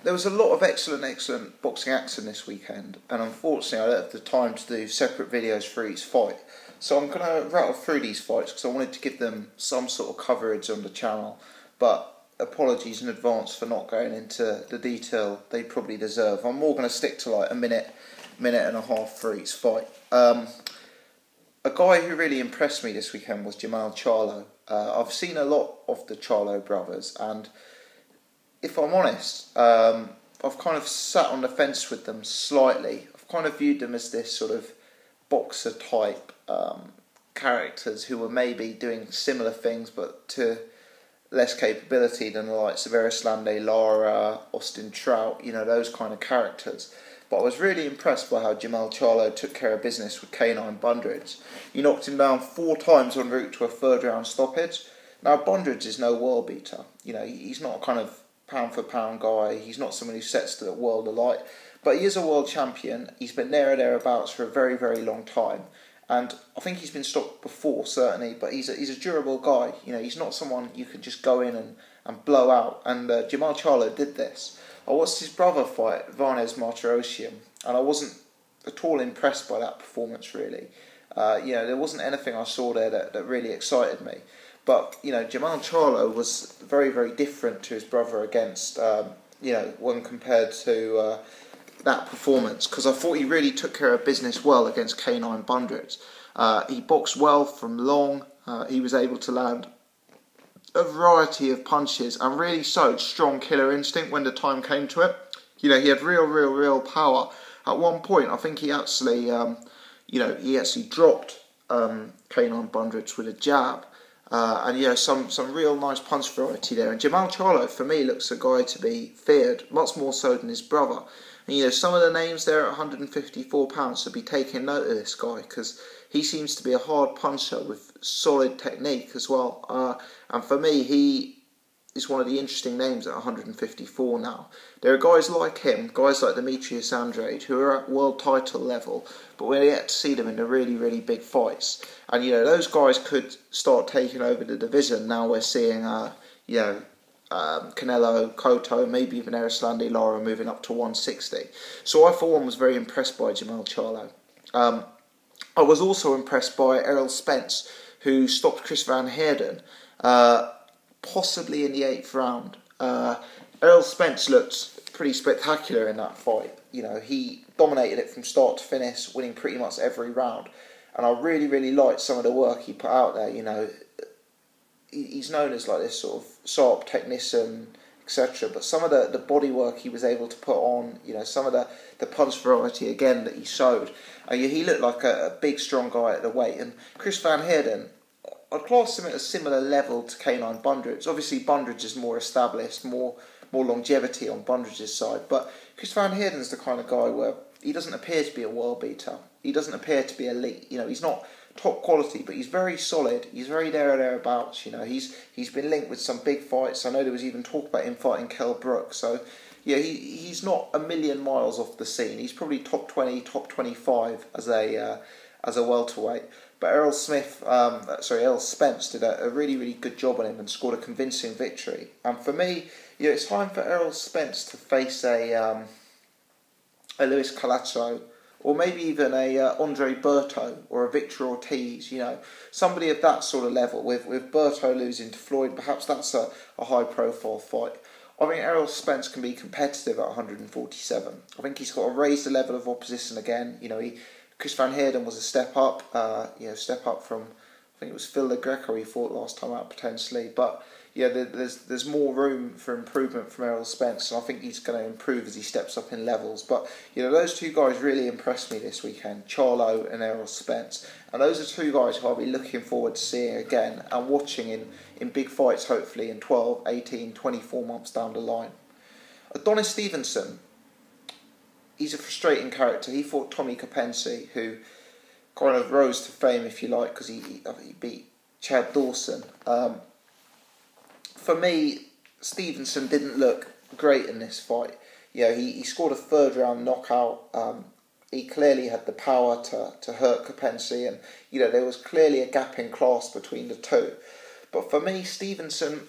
There was a lot of excellent boxing action this weekend, and unfortunately I don't have the time to do separate videos for each fight. So I'm going to rattle through these fights because I wanted to give them some sort of coverage on the channel, but apologies in advance for not going into the detail they probably deserve. I'm more going to stick to like a minute and a half for each fight. A guy who really impressed me this weekend was Charlo. I've seen a lot of the Charlo brothers, and if I'm honest, I've kind of sat on the fence with them slightly. I've kind of viewed them as this sort of boxer type characters who were maybe doing similar things but to less capability than the likes of Errol, Lara, Austin Trout, those kind of characters. But I was really impressed by how Charlo took care of business with Canine Bundridge. He knocked him down 4 times en route to a 3rd round stoppage. Now Bundridge is no world beater. He's not a kind of pound for pound guy. He's not someone who sets the world alight. But he is a world champion. He's been there or thereabouts for a very, very long time. And I think he's been stopped before, certainly, but he's a durable guy. He's not someone you can just go in and blow out. And Charlo did this. I watched his brother fight, Varnes Martirosyan, and I wasn't at all impressed by that performance, really. There wasn't anything I saw there that really excited me. But, Charlo was very, very different to his brother against, when compared to that performance, because I thought he really took care of business well against Canine Bundridge. He boxed well from long. He was able to land a variety of punches and really showed strong killer instinct when the time came to it. He had real power. At one point, I think he actually, dropped Canine Bundridge with a jab. And some real nice punch variety there. And Charlo, for me, looks a guy to be feared, much more so than his brother. And some of the names there at £154 should be taking note of this guy, because he seems to be a hard puncher with solid technique as well. And for me, he is one of the interesting names at 154 now. There are guys like him, guys like Demetrius Andrade, who are at world title level, but we're yet to see them in the really, really big fights. And, those guys could start taking over the division. Now we're seeing, Canelo, Cotto, maybe even Errol, Lara moving up to 160. So I, for one, was very impressed by Charlo. I was also impressed by Errol Spence, who stopped Chris Van Heerden, possibly in the 8th round. Errol Spence looked pretty spectacular in that fight. He dominated it from start to finish, winning pretty much every round. And I really, really liked some of the work he put out there. He's known as like this sort of sharp technician, etc. But some of the body work he was able to put on, some of the punch variety again that he showed. He looked like a big, strong guy at the weight. And Chris Van Heerden, I'd class him at a similar level to Canine Bundridge. Obviously, Bundridge is more established, more longevity on Bundridge's side. But Chris Van Heerden's the kind of guy where he doesn't appear to be a world beater. He doesn't appear to be elite. He's not top quality, but he's very solid. He's very there or thereabouts. He's been linked with some big fights. I know there was even talk about him fighting Kell Brook. So he's not a million miles off the scene. He's probably top 20, top 25 as a welterweight. But Errol Spence did a really, really good job on him and scored a convincing victory. And for me, it's time for Errol Spence to face a Luis Calacho, or maybe even a Andre Berto or a Victor Ortiz, somebody of that sort of level. With Berto losing to Floyd, perhaps that's a high-profile fight. I think Errol Spence can be competitive at 147. I think he's got to raise the level of opposition again. Chris Van Heerden was a step up from, I think it was Phil LaGreca he fought last time out potentially. But there's more room for improvement from Errol Spence, and I think he's going to improve as he steps up in levels. But those two guys really impressed me this weekend, Charlo and Errol Spence, and those are two guys who I'll be looking forward to seeing again and watching in big fights, hopefully in 12, 18, 24 months down the line. Adonis Stevenson, he's a frustrating character. He fought Tommy Kapensi, who kind of rose to fame, if you like, because he beat Chad Dawson. For me, Stevenson didn't look great in this fight. He scored a 3rd round knockout. He clearly had the power to hurt Kapensi, and there was clearly a gap in class between the two. But for me, Stevenson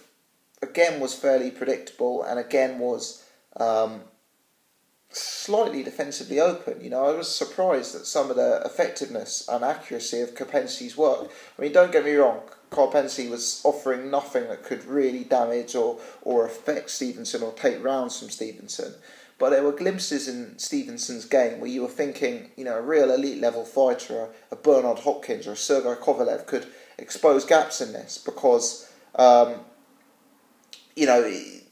again was fairly predictable, and again was slightly defensively open. I was surprised at some of the effectiveness and accuracy of Kopenski's work. I mean, don't get me wrong, Kopenski was offering nothing that could really damage or affect Stevenson or take rounds from Stevenson. But there were glimpses in Stevenson's game where you were thinking, a real elite level fighter, a Bernard Hopkins or a Sergei Kovalev could expose gaps in this because,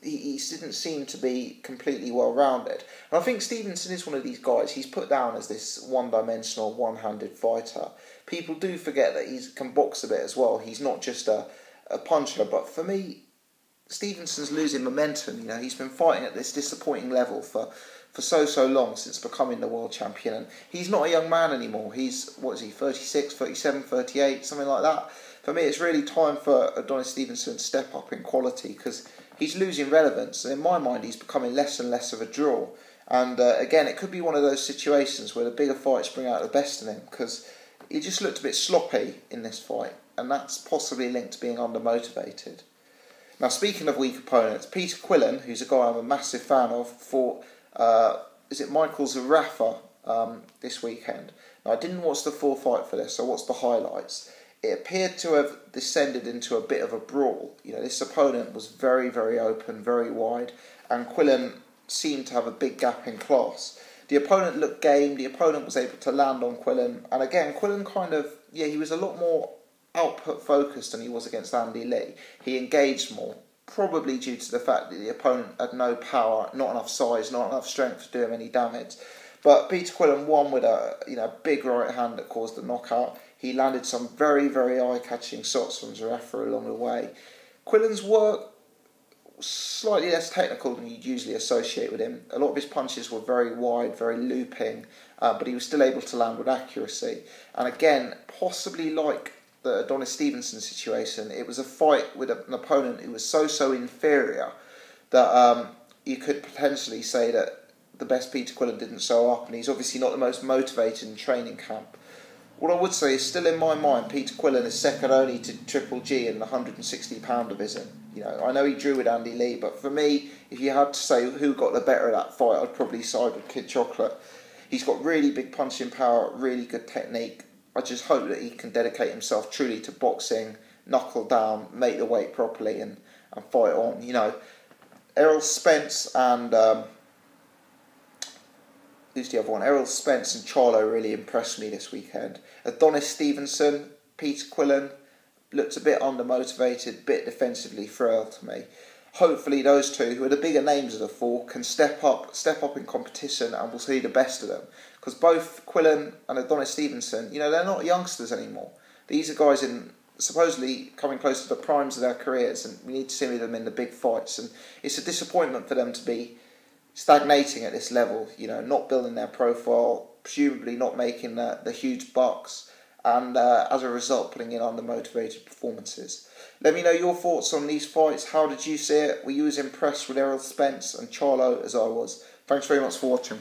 he didn't seem to be completely well-rounded. And I think Stevenson is one of these guys, he's put down as this one-dimensional, one-handed fighter. People do forget that he can box a bit as well. He's not just a puncher, but for me, Stevenson's losing momentum. He's been fighting at this disappointing level for so long since becoming the world champion. And he's not a young man anymore. He's, 36, 37, 38, something like that. For me, it's really time for Adonis Stevenson to step up in quality because he's losing relevance. And in my mind, he's becoming less and less of a draw. And again, it could be one of those situations where the bigger fights bring out the best in him because he just looked a bit sloppy in this fight. And that's possibly linked to being undermotivated. Now, speaking of weak opponents, Peter Quillin, who's a guy I'm a massive fan of, fought, Michael Zarafa this weekend. Now, I didn't watch the full fight for this, so I watched the highlights. It appeared to have descended into a bit of a brawl. This opponent was very, very open, very wide, and Quillin seemed to have a big gap in class. The opponent looked game, the opponent was able to land on Quillin, and again, Quillin he was a lot more output focused than he was against Andy Lee. He engaged more, probably due to the fact that the opponent had no power, not enough size, not enough strength to do him any damage. But Peter Quillin won with a big right hand that caused the knockout. He landed some very, very eye-catching shots from Zarafa along the way. Quillin's work was slightly less technical than you'd usually associate with him. A lot of his punches were very wide, very looping, but he was still able to land with accuracy. And again, possibly like the Adonis Stevenson situation, it was a fight with an opponent who was so inferior that you could potentially say that the best Peter Quillin didn't show up, and he's obviously not the most motivated in training camp. What I would say is, still in my mind, Peter Quillin is second only to Triple G in the 160-pound division. I know he drew with Andy Lee, but for me, if you had to say who got the better of that fight, I'd probably side with Kid Chocolate. He's got really big punching power, really good technique. I just hope that he can dedicate himself truly to boxing, knuckle down, make the weight properly, and fight on. Errol Spence and who's the other one? Errol Spence and Charlo really impressed me this weekend. Adonis Stevenson, Peter Quillin looked a bit undermotivated, a bit defensively frail to me. Hopefully those two, who are the bigger names of the four, can step up in competition, and we'll see the best of them. Because both Quillin and Adonis Stevenson, they're not youngsters anymore. These are guys supposedly coming close to the primes of their careers, and we need to see them in the big fights. And it's a disappointment for them to be stagnating at this level, not building their profile, presumably not making the huge bucks, and as a result putting in undermotivated performances. Let me know your thoughts on these fights. How did you see it? Were you as impressed with Errol Spence and Charlo as I was? Thanks very much for watching.